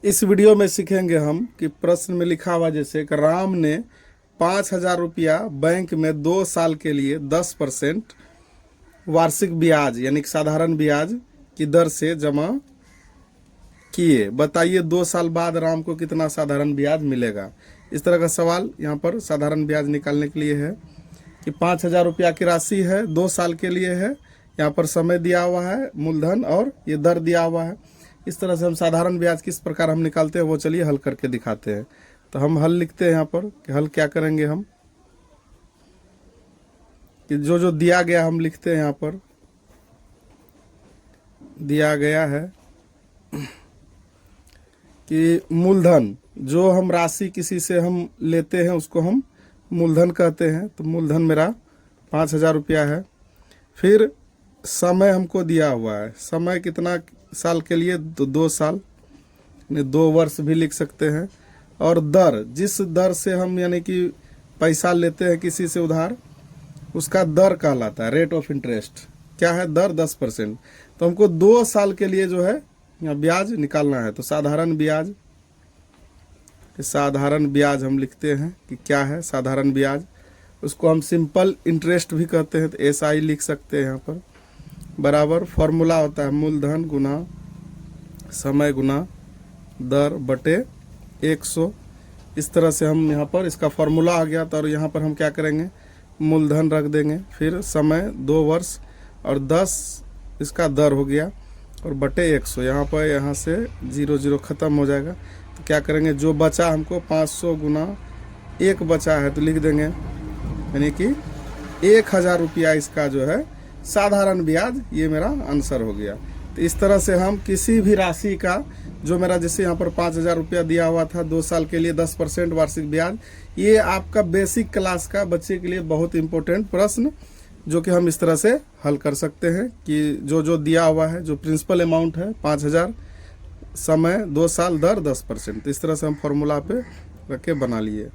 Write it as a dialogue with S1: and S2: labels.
S1: इस वीडियो में सीखेंगे हम कि प्रश्न में लिखा हुआ जैसे कि राम ने 5,000 रुपया बैंक में 2 साल के लिए 10% वार्षिक ब्याज यानी कि साधारण ब्याज की दर से जमा किए। बताइए 2 साल बाद राम को कितना साधारण ब्याज मिलेगा। इस तरह का सवाल यहाँ पर साधारण ब्याज निकालने के लिए है कि 5,000 रुपया की राशि है, 2 साल के लिए है। यहाँ पर समय दिया हुआ है, मूलधन, और ये दर दिया हुआ है। इस तरह से हम साधारण ब्याज किस प्रकार हम निकालते हैं वो चलिए हल करके दिखाते हैं। तो हम हल लिखते हैं यहाँ पर कि हल क्या करेंगे हम कि जो जो दिया गया हम लिखते हैं। यहाँ पर दिया गया है कि मूलधन, जो हम राशि किसी से हम लेते हैं उसको हम मूलधन कहते हैं। तो मूलधन मेरा 5,000 रुपया है। फिर समय हमको दिया हुआ है, समय कितना साल के लिए, तो 2 साल, 2 वर्ष भी लिख सकते हैं। और दर, जिस दर से हम यानी कि पैसा लेते हैं किसी से उधार, उसका दर कहलाता है रेट ऑफ इंटरेस्ट। क्या है? दर 10%। तो हमको 2 साल के लिए जो है ब्याज निकालना है। तो साधारण ब्याज हम लिखते हैं कि क्या है साधारण ब्याज। उसको हम सिंपल इंटरेस्ट भी कहते हैं, तो SI लिख सकते हैं यहाँ पर। बराबर फॉर्मूला होता है मूलधन गुना समय गुना दर बटे 100। इस तरह से हम यहाँ पर इसका फॉर्मूला आ गया। तो और यहाँ पर हम क्या करेंगे, मूलधन रख देंगे, फिर समय 2 वर्ष और 10 इसका दर हो गया, और बटे 100। यहाँ से 0 ख़त्म हो जाएगा। तो क्या करेंगे, जो बचा हमको 500 गुना 1 बचा है तो लिख देंगे, यानी कि 1,000 रुपया इसका जो है साधारण ब्याज, ये मेरा आंसर हो गया। तो इस तरह से हम किसी भी राशि का जो मेरा, जैसे यहाँ पर 5,000 रुपया दिया हुआ था 2 साल के लिए 10% वार्षिक ब्याज, ये आपका बेसिक क्लास का बच्चे के लिए बहुत इंपॉर्टेंट प्रश्न जो कि हम इस तरह से हल कर सकते हैं कि जो जो दिया हुआ है, जो प्रिंसिपल अमाउंट है 5,000, समय 2 साल, दर 10%। तो इस तरह से हम फॉर्मूला पे रख के बना लिए।